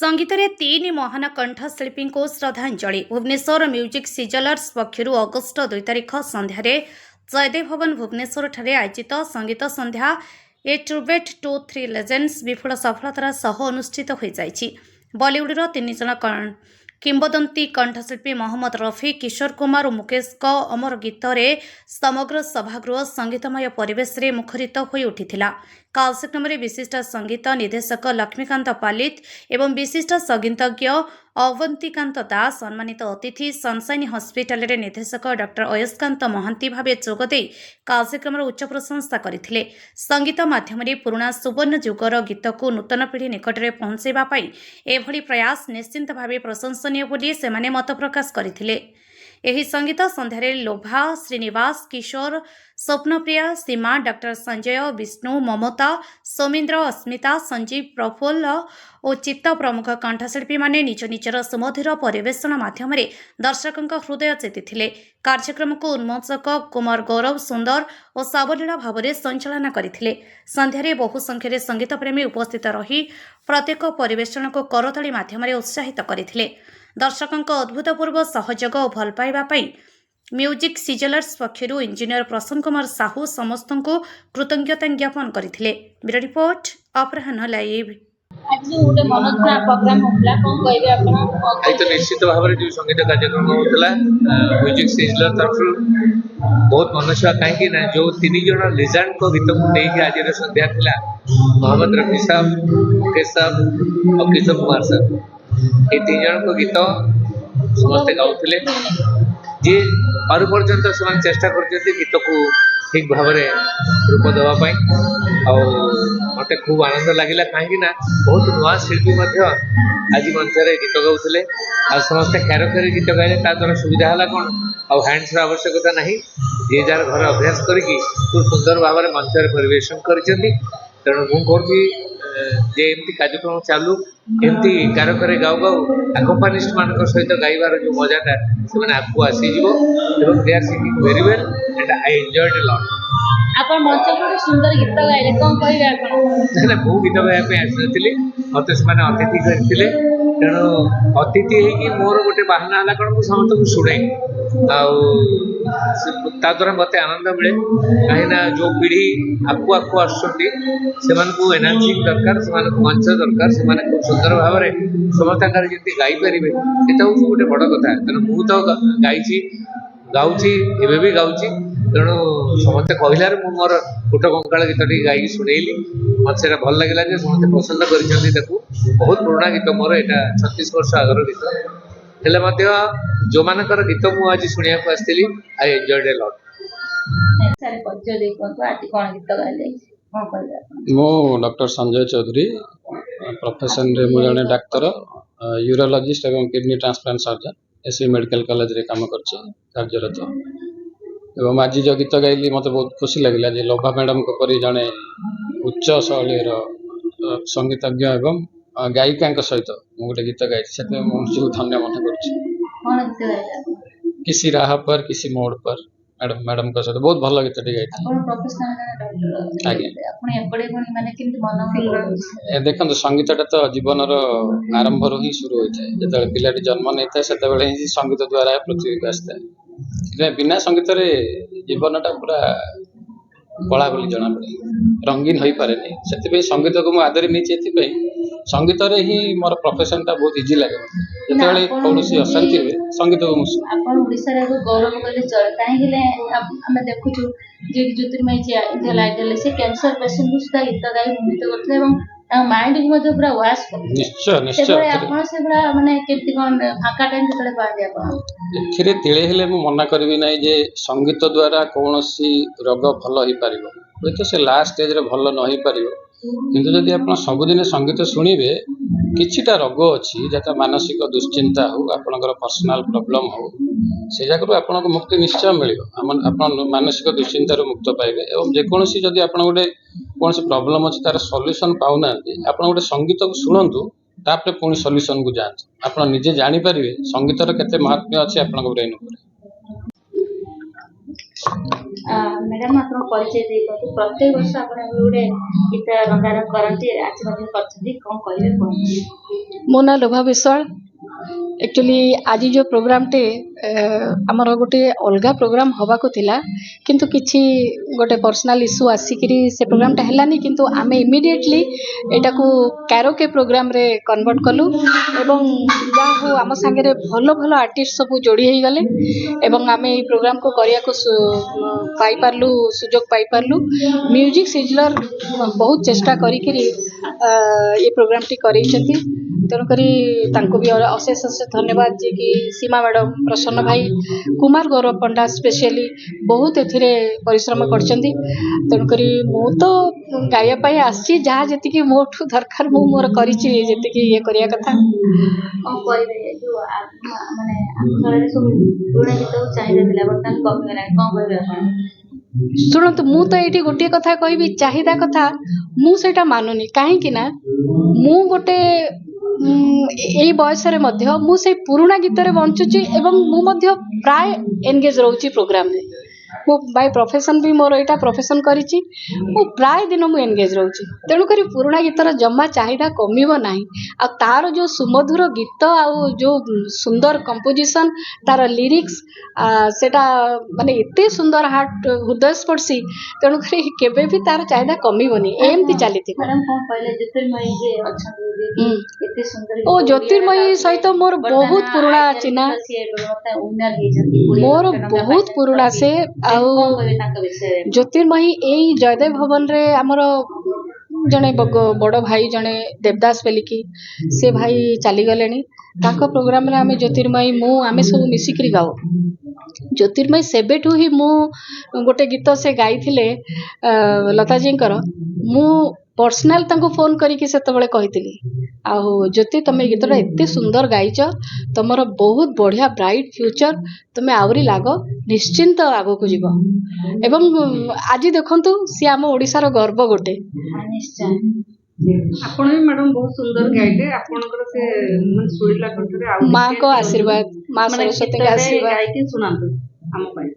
संगीत रे तीन महान कंठशिल्पी को श्रद्धांजलि। भुवनेश्वर म्यूजिक सिजलर्स पक्षर अगस्ट 2 तारिख संध्यारे जयदेव भवन भुवनेश्वर ठारे आयोजित संगीत संध्या a tribute to three legends विपुल सफलतार सह अनुष्ठित हो जाइछि। बॉलीवुड तीन जन किंबदंती कंठशिल्पी मोहम्मद रफी, किशोर कुमार और मुकेश अमर गीत रे समग्र सभागृह संगीतमय परिवेश रे मुखरित हो उठिथिला। कार्यक्रम में विशिष्ट संगीत निर्देशक लक्ष्मीकांत पालित एवं विशिष्ट संगीतज्ञ अवंतिकांत दास, सम्मानित अतिथि सनशाइन हॉस्पिटल रे निर्देशक डॉक्टर अयस्कांत महांती भावे जोगदे कार्यक्रम उच्च प्रशंसा करथिले। संगीत माध्यम पुराणा सुवर्ण जुगर गीत को नूतन पीढ़ी निकट में पहुंचाइबा पई एभली प्रयास निश्चिंत भावे प्रशंसनीय बोली सेमाने मत प्रकाश करथिले। एही संगीत संध्यारे लोभा, श्रीनिवास, किशोर, स्वप्नप्रिया, सीमा, डॉक्टर संजय, विष्णु, ममता, सौमिंद्र, अस्मिता, संजीव, प्रफुल्ल और चित्त प्रमुख कंठशिल्पी माने निज निजर सुमधुर परिवेषण माध्यम दर्शकों हृदय जीति। कार्यक्रम को उन्मोचक कुमार गौरव सुंदर और सावलीला भाव में संचालन करथिले। संध्यारे बहु संख्यारे संगीत प्रेमी उपस्थित रही प्रत्येक परिवेषण को करताली माध्यम उत्साहित करथिले। दर्शकों अभूतपूर्व सहयोग और भल पाइबा पई म्यूजिक सिजलर्स पक्षर इंजीनियर प्रसन्न कुमार साहू समस्त को कृतज्ञता ज्ञापन करथिले। ब्यूरो रिपोर्ट अपराह्न लाइव। आज गोटे मनोज्ञ प्रोग्राम होता कौन कहे आप? तो निश्चित भाव में जो संगीत कार्यक्रम होता म्यूजिक सिजलर तरफ बहुत मनोछुआ कहीं जो तीन जन लेजेंड को गीत को लेकिन आज संध्या था मोहम्मद रफी साहब, मुकेश साहब और किशोर कुमार साहब, ये तीन जन को गीत समस्ते गाउले जी पर्यंत से चेष्टा कर गीत को ठीक भाव में रूप देवाई। मत खूब आनंद लगे कहीं बहुत नुआ शिल्पी आज मंच गीत गाउले आ समस्ते खेर खेर गीत गाइले द्वारा सुविधा है कौन हैंड्स आवश्यकता ना जी जार घर अभ्यास करके खूब सुंदर भाव में मंच परिवेशन कर तेणु मुझे जे एमती कार्यक्रम चालू एमती कार करे गाऊ गाऊ आकोम्पानिस्ट मान सहित गाइबार जो मजाटा से आगू आसीज they are singing very well and I enjoyed a lot. आप मंच पर सुंदर गीत गाइले कौन कहे आप? ना मु गीत गाइबा आसी मत से अतिथि करते तेणु अतिथि होगी मोर गोटे बाहाना है कौन समस्त को शुणे द्वारा मत आनंद मिले कहीं जो पीढ़ी आगू आगू आसुँच से एनर्जी दरकार, से मंच दरकार, से खूब सुंदर भाव में समस्त जमी गाईपर ये हूँ गोटे बड़ कथा। तेणु मुझ तो गाई गाँची एवं भी गाँची तेणु समस्ते कहलार मोर फुट कंकाल गीत गाई शुणेली मत से भल लगे समस्त पसंद कर बहुत पुराणा गीत मोर यहाँ 36 वर्ष आगर गीत हेल्ले जो मानकर गीत मुझे आज शुणा आसती आई एंजॉयड अ लॉट। मो डॉक्टर संजय चौधरी प्रोफेशन रे मु जने डाक्टर यूरोलॉजिस्ट एवं kidney transplant surgeon SV medical college रे काम करछि कार्यरत एवं आज जो गीत गाइली मत बहुत खुशी लगे जे लोभा मैडम को परी जने उच्च शैलीर संगीतज्ञ एवं गायिका सहित मु गोटे गीत गाई से मुझे धन्य मन कर किसी राह पर किसी मोड़ पर मैडम का सहित बहुत भल गीत गाई। देखो संगीतटा तो जीवन आरंभ ही शुरू होता है जो पिलाटी जन्म नहीं था से ही संगीत द्वारा पृथ्वी को आसता है। बिना संगीत रे जीवनटा पूरा कला बोली जना पड़े रंगीन हो पारे नहीं से संगीत को मुझे आदरी नहीं संगीत रे ही मोर प्रोफेशन टा बहुत इजी लगे जो कौन अशांति हुए संगीत को गौरव कले देखु ज्योतिर्मय इंडिया आइडल से कैंसर पेशेंट को सुधा गीत गाई नृत्य करते माइंड भी पूरा वाश निश्चय निश्चय माने केमती कोन फाका टाइम जतले पाए एथिरे तिळे हेले मु मना करबी नै जे संगीत द्वारा कोनोसी रोग भल होई परिबो होय तो से लास्ट स्टेज रे भल न होई परिबो किंतु जदि आपण सबुदिन संगीत शुणिबे किछिटा रोग अछि जता मानसिक दुश्चिंता हो आपनकर पर्सनल प्रॉब्लम हो से जाकरू आपनको मुक्ति निश्चय मिलिबो आपण मानसिक दुश्चिंता रो मुक्त पाइबे एवं जे कोनोसी जदि आपण गोटे कोनोसी प्रॉब्लम अछि तार सॉल्यूशन पाउना आपण गोटे संगीत को सुनंतु तापरे पुणी सॉल्यूशन को जांच आपण निजे जानि परिबे संगीतर केते महत्व अछि आपनको ब्रेन ऊपर। ମ୍ୟାଡ଼ାମ୍ ଆପଣ ପରିଚୟ ଦେଇଛନ୍ତି ପ୍ରତ୍ୟେକ ବର୍ଷ ଆପଣ ଗୋଟେ ଗୀତ ରଙ୍ଗାରଙ୍ଗ କରନ୍ତି ଆଜି ମଧ୍ୟ କରିଛନ୍ତି କ'ଣ କହିବେ କୁହନ୍ତୁ। ମୋ ନାଁ ଲୋଭା ବିଶ୍ୱାଳ। एक्चुअली आज जो प्रोग्रामटे आमर गोटे अलग प्रोग्राम हवाको थिला किंतु किछि गोटे पर्सनल इश्यू आसिकरी से प्रोग्रामटा हेलानी किंतु आमे इमिडिएटली एटाको कैरोके प्रोग्राम रे कन्वर्ट कलु एवं जा हो आम संगे भल भल आर्टिस्ट सब जोड़ी हो गले एवं आमे ए प्रोग्राम को करिया को पाई पारलु सुजोग पाई पारलु। म्यूजिक सिजलर बहुत चेष्टा करिकरी ये प्रोग्राम टी करैछथि तेणुकरी तांको भी अशेष अशेष धन्यवाद जी कि सीमा मैडम प्रसन्न भाई कुमार गौरव पंडा स्पेशली बहुत एथिरे परिश्रम करछंती तेणुकरी मु तो गाया पाई आसी जहाँ जेतिकी मोठू दरकार मु मोर करिछि जेतिकी ये करिया कथा। କ'ଣ କହିବେ ଯୋଉ ମାନେ ଆଗକାଳରେ ସବୁ ପୁରୁଣା ଗୀତକୁ ଚାହିଦା ଥିଲା ବର୍ତ୍ତମାନ କମିଗଲାଣି କ'ଣ କହିବେ ଆପଣ। शुणु मु तो ये गोटे कथा कहबी चाहिदा कथा मु सेटा मानुनी कहीं ना मु गोटे यही बयस मु से पुराना गीत रे बंचुची एवं मु मध्य प्राय एंगेज रहउची प्रोग्राम रे मो बाय प्रोफेशन भी मोर एटा प्रोफेशन करिची मु प्राय दिन मु एंगेज रहउची तेणु करी पुराना गीतर जम्मा चाहिदा कमिबो नाही आ तार जो सुमधुर गीत आ जो सुंदर कंपोजिशन तार लिरिक्स सेटा माने एते सुंदर हार्ट हृदय स्पर्शी तेणु करी केबे भी तार चाहिदा कमिबोनी एमती चलीथि। मैडम କ'ଣ କହିଲେ ज्योतिर्मयी जे अछंती एते सुंदर ओ ज्योतिर्मयी सहित मोर बहुत पुराना चिन्हा मोर बहुत पुराना से ज्योतिर्मयी यही जयदेव भवन रे आमर जड़े बड़ भाई जड़े देवदास बेलिकी से भाई चली गले प्रोग्राम रे आमे ज्योतिर्मयी मु आमे सब मिसिकरी गाओ ज्योतिर्मयी सेबेठू ही मु गोटे गीत से गाई थिले लता जी मु पर्सनाल तांको फोन करिकी सेतबेले कहितली आ ज्योति तमे गीतटा एते सुंदर गाइच तमर बहुत बढ़िया ब्राइट फ्यूचर तमे आवरी लाग निश्चिंत आगो को जीव एवं आज देखंतु सी आम ओडिसार गर्व गोटे। निश्चय आपण भी मैडम बहुत सुंदर गाइले आपनकर से मन सुड़िला कंठरे मां को आशीर्वाद मां सरस्वती के आशीर्वाद गाइके सुनांतु हम पाई।